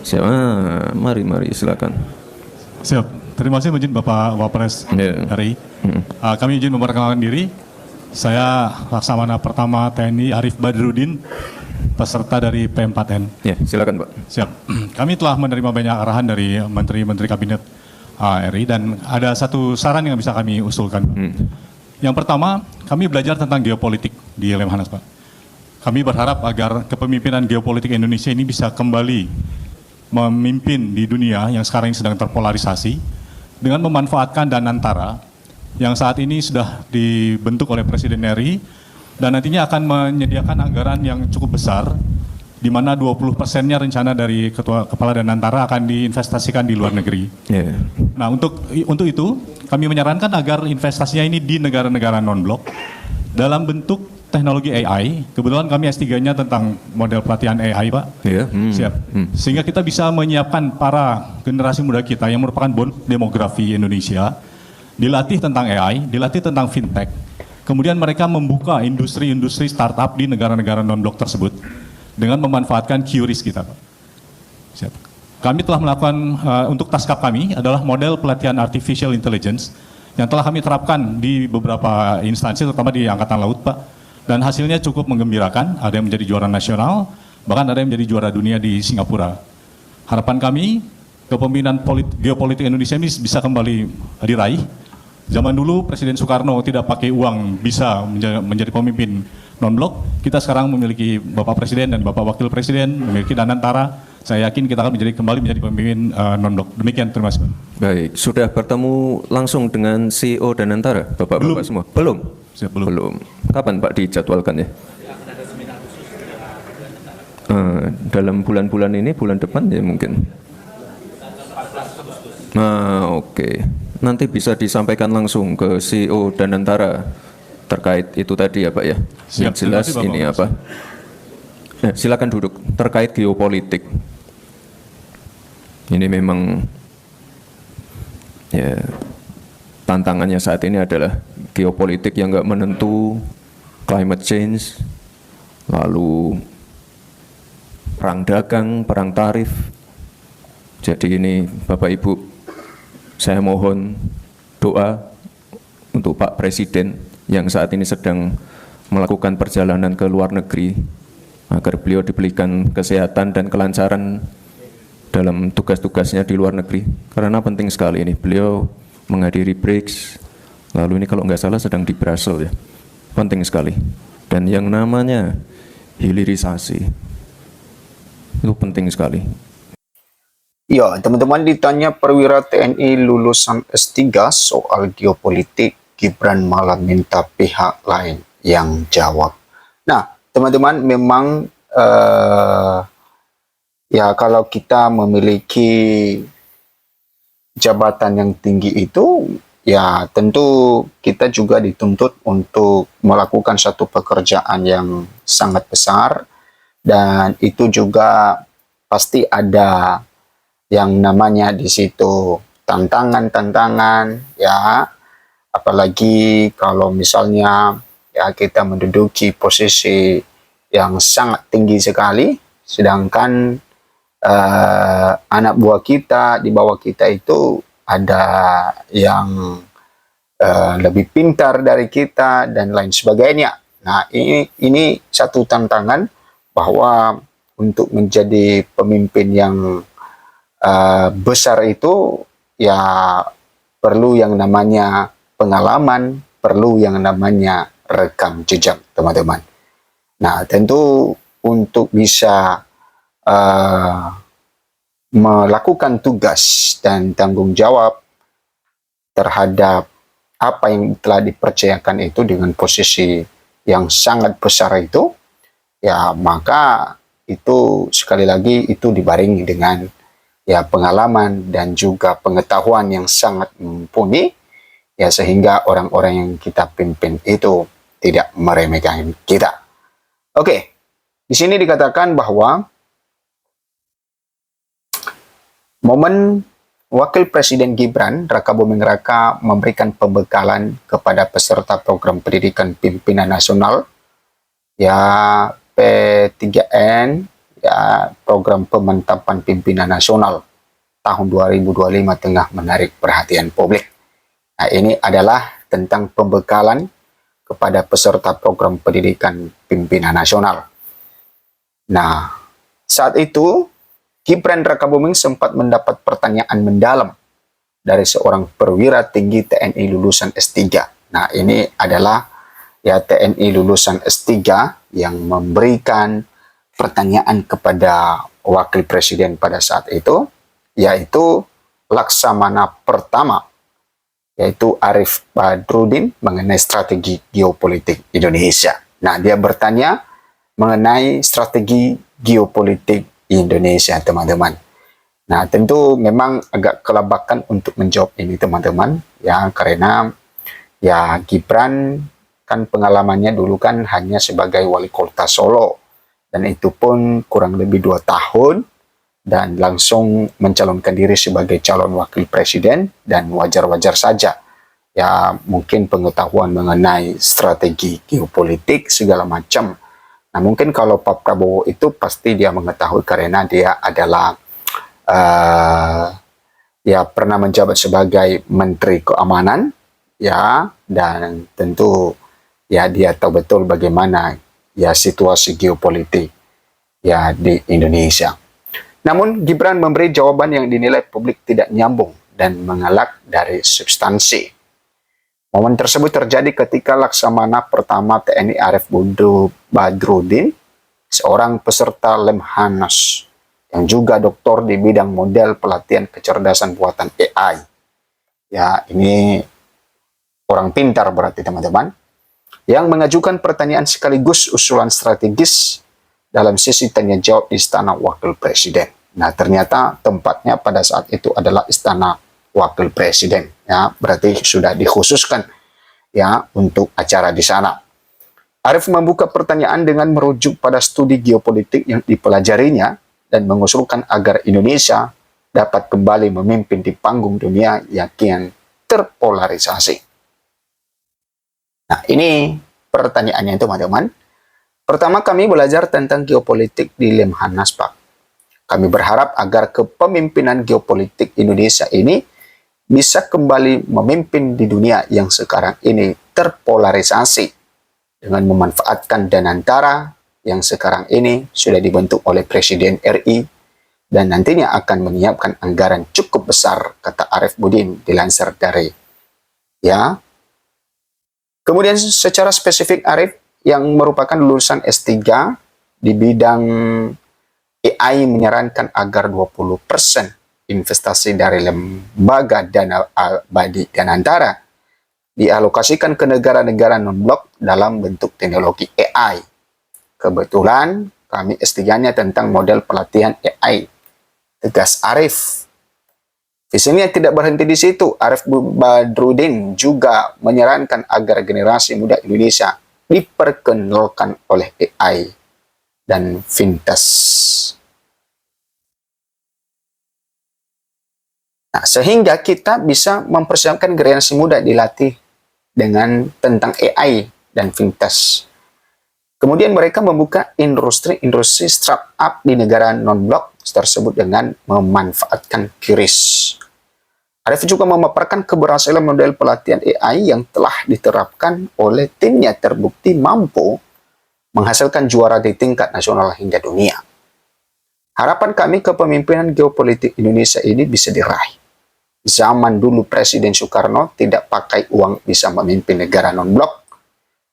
Siapa? Mari silakan. Siap. Terima kasih izin Bapak Wapres RI. Kami izin memperkenalkan diri. Saya Laksamana Pertama TNI Arif Badrudin, peserta dari P4N. Ya, silakan Pak. Siap. Kami telah menerima banyak arahan dari Menteri-Menteri Kabinet RI dan ada satu saran yang bisa kami usulkan. Yang pertama, kami belajar tentang geopolitik di Lemhanas, Pak. Kami berharap agar kepemimpinan geopolitik Indonesia ini bisa kembali memimpin di dunia yang sekarang ini sedang terpolarisasi dengan memanfaatkan Danantara yang saat ini sudah dibentuk oleh Presiden RI dan nantinya akan menyediakan anggaran yang cukup besar di mana 20%-nya rencana dari Kepala Danantara akan diinvestasikan di luar negeri. Yeah. Nah, untuk itu kami menyarankan agar investasinya ini di negara-negara non-blok dalam bentuk teknologi AI. Kebetulan kami S3-nya tentang model pelatihan AI, Pak. Yeah. Siap. Sehingga kita bisa menyiapkan para generasi muda kita yang merupakan bonus demografi Indonesia, dilatih tentang AI, dilatih tentang fintech. Kemudian mereka membuka industri-industri startup di negara-negara non-blok tersebut dengan memanfaatkan QRIS kita, Pak. Siap. Kami telah melakukan, untuk taskap kami adalah model pelatihan artificial intelligence yang telah kami terapkan di beberapa instansi, terutama di Angkatan Laut, Pak. Dan hasilnya cukup menggembirakan, ada yang menjadi juara nasional, bahkan ada yang menjadi juara dunia di Singapura. Harapan kami, kepemimpinan geopolitik Indonesia ini bisa kembali diraih. Zaman dulu Presiden Soekarno tidak pakai uang bisa menjadi pemimpin non-blok. Kita sekarang memiliki Bapak Presiden dan Bapak Wakil Presiden, memiliki Danantara. Saya yakin kita akan kembali menjadi pemimpin non-blok. Demikian, terima kasih. Baik, sudah bertemu langsung dengan CEO Danantara, Bapak-Bapak semua? Belum? Siap, belum. Belum. Kapan Pak dijadwalkan ya? Dalam bulan-bulan ini, bulan depan ya mungkin. Nah, oke. Nanti bisa disampaikan langsung ke CEO Danantara terkait itu tadi ya Pak ya. Siap, Yang jelas terima kasih, ini Bapak. apa? Silakan duduk. Terkait geopolitik. Ini memang ya tantangannya saat ini adalah geopolitik yang nggak menentu, climate change, lalu perang dagang, perang tarif. Jadi ini Bapak Ibu, saya mohon doa untuk Pak Presiden yang saat ini sedang melakukan perjalanan ke luar negeri, agar beliau diberikan kesehatan dan kelancaran dalam tugas-tugasnya di luar negeri. Karena penting sekali ini, beliau menghadiri BRICS, lalu ini kalau nggak salah sedang di Brussels ya. Penting sekali. Dan yang namanya hilirisasi, itu penting sekali. Ya, teman-teman, ditanya perwira TNI lulusan S3 soal geopolitik, Gibran malah minta pihak lain yang jawab. Nah, teman-teman, memang ya kalau kita memiliki jabatan yang tinggi itu, ya tentu kita juga dituntut untuk melakukan satu pekerjaan yang sangat besar, dan itu juga pasti ada yang namanya di situ tantangan-tantangan, ya, apalagi kalau misalnya ya kita menduduki posisi yang sangat tinggi sekali, sedangkan anak buah kita di bawah kita itu ada yang lebih pintar dari kita dan lain sebagainya. Nah, ini satu tantangan bahwa untuk menjadi pemimpin yang besar itu ya perlu yang namanya pengalaman, perlu yang namanya rekam jejak, teman-teman. Nah, tentu untuk bisa melakukan tugas dan tanggung jawab terhadap apa yang telah dipercayakan itu dengan posisi yang sangat besar itu, ya maka itu sekali lagi itu dibarengi dengan ya pengalaman dan juga pengetahuan yang sangat mumpuni, ya sehingga orang-orang yang kita pimpin itu tidak meremehkan kita. Oke, di sini dikatakan bahwa momen Wakil Presiden Gibran Raka Buming Raka memberikan pembekalan kepada peserta program pendidikan pimpinan nasional ya P3N ya program pemantapan pimpinan nasional tahun 2025 tengah menarik perhatian publik. Nah, ini adalah tentang pembekalan kepada peserta program pendidikan pimpinan nasional. Nah, saat itu Gibran Rakabuming sempat mendapat pertanyaan mendalam dari seorang perwira tinggi TNI lulusan S3. Nah, ini adalah ya TNI lulusan S3 yang memberikan pertanyaan kepada wakil presiden pada saat itu, yaitu Laksamana pertama, yaitu Arif Badrudin, mengenai strategi geopolitik Indonesia. Nah, dia bertanya mengenai strategi geopolitik Indonesia, teman-teman. Nah, tentu memang agak kelabakan untuk menjawab ini, teman-teman, ya, karena ya Gibran kan pengalamannya dulu kan hanya sebagai wali kota Solo, dan itu pun kurang lebih 2 tahun, dan langsung mencalonkan diri sebagai calon wakil presiden, dan wajar-wajar saja. Ya, mungkin pengetahuan mengenai strategi geopolitik segala macam. Nah, mungkin kalau Pak Prabowo itu pasti dia mengetahui karena dia adalah ya pernah menjabat sebagai Menteri Keamanan, ya, dan tentu ya dia tahu betul bagaimana ya situasi geopolitik ya di Indonesia. Namun Gibran memberi jawaban yang dinilai publik tidak nyambung dan mengelak dari substansi. Momen tersebut terjadi ketika Laksamana pertama TNI Arif Badrudin, seorang peserta Lemhanas yang juga doktor di bidang model pelatihan kecerdasan buatan AI. Ya, ini orang pintar berarti, teman-teman, yang mengajukan pertanyaan sekaligus usulan strategis dalam sesi tanya jawab di Istana Wakil Presiden. Nah, ternyata tempatnya pada saat itu adalah Istana Wakil Presiden. Ya, berarti sudah dikhususkan ya untuk acara di sana. Arif membuka pertanyaan dengan merujuk pada studi geopolitik yang dipelajarinya dan mengusulkan agar Indonesia dapat kembali memimpin di panggung dunia yang kian terpolarisasi. Nah, ini pertanyaannya, teman-teman. Pertama, kami belajar tentang geopolitik di Lemhanas, Pak. Kami berharap agar kepemimpinan geopolitik Indonesia ini bisa kembali memimpin di dunia yang sekarang ini terpolarisasi dengan memanfaatkan Danantara yang sekarang ini sudah dibentuk oleh Presiden RI dan nantinya akan menyiapkan anggaran cukup besar, kata Arif Budin dilansir dari ya. Kemudian secara spesifik Arif yang merupakan lulusan S3 di bidang AI menyarankan agar 20% investasi dari lembaga dana abadi Danantara dialokasikan ke negara-negara non-blok dalam bentuk teknologi AI. Kebetulan kami S3-nya tentang model pelatihan AI, tegas Arif. Visinya tidak berhenti di situ. Arif Badrudin juga menyarankan agar generasi muda Indonesia diperkenalkan oleh AI dan fintech. Nah, sehingga kita bisa mempersiapkan generasi muda dilatih dengan tentang AI dan fintech. Kemudian mereka membuka industri startup di negara non-blok tersebut dengan memanfaatkan QRIS. Arif juga memaparkan keberhasilan model pelatihan AI yang telah diterapkan oleh timnya terbukti mampu menghasilkan juara di tingkat nasional hingga dunia. Harapan kami kepemimpinan geopolitik Indonesia ini bisa diraih. Zaman dulu Presiden Soekarno tidak pakai uang bisa memimpin negara non-blok.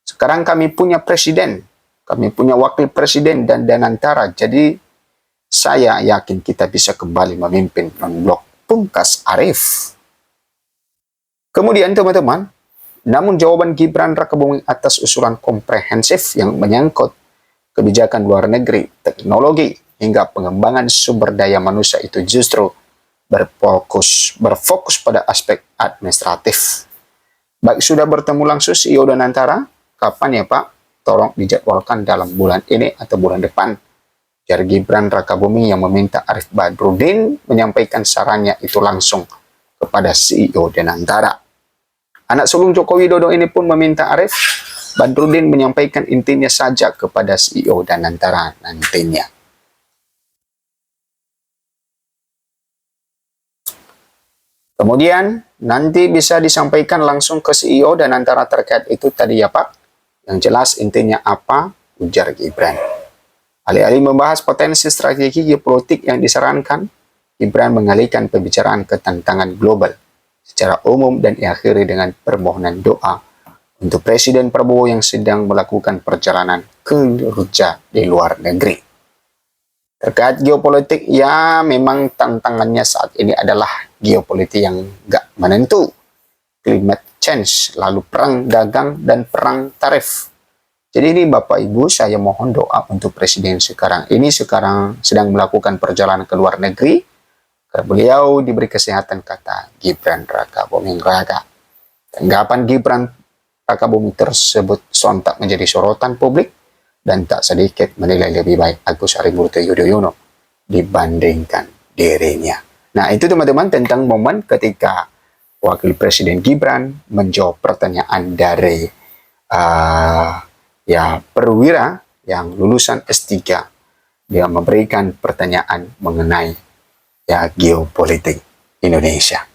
Sekarang kami punya presiden, kami punya wakil presiden dan Danantara. Jadi saya yakin kita bisa kembali memimpin non-blok, pungkas Arif. Kemudian teman-teman, namun jawaban Gibran Rakabuming atas usulan komprehensif yang menyangkut kebijakan luar negeri, teknologi, hingga pengembangan sumber daya manusia itu justru berfokus pada aspek administratif. Baik sudah bertemu langsung CEO Danantara, kapan ya Pak? Tolong dijadwalkan dalam bulan ini atau bulan depan. Jar Gibran Rakabuming yang meminta Arif Badrudin menyampaikan sarannya itu langsung kepada CEO Danantara. Anak sulung Joko Widodo ini pun meminta Arif Badrudin menyampaikan intinya saja kepada CEO Danantara nantinya. Kemudian nanti bisa disampaikan langsung ke CEO dan antara terkait itu tadi ya Pak. Yang jelas intinya apa? Ujar Gibran. Alih-alih membahas potensi strategi geopolitik yang disarankan, Gibran mengalihkan pembicaraan ke tantangan global secara umum dan diakhiri dengan permohonan doa untuk Presiden Prabowo yang sedang melakukan perjalanan kerja di luar negeri. Terkait geopolitik, ya memang tantangannya saat ini adalah geopolitik yang nggak menentu, climate change, lalu perang dagang dan perang tarif. Jadi ini Bapak Ibu, saya mohon doa untuk Presiden sekarang ini sedang melakukan perjalanan ke luar negeri, karena beliau diberi kesehatan, kata Gibran Rakabuming Raka. Tanggapan Gibran Rakabuming tersebut sontak menjadi sorotan publik dan tak sedikit menilai lebih baik Agus Harimurti Yudhoyono dibandingkan dirinya. Nah itu teman-teman tentang momen ketika Wakil Presiden Gibran menjawab pertanyaan dari perwira yang lulusan S3. Dia memberikan pertanyaan mengenai geopolitik Indonesia.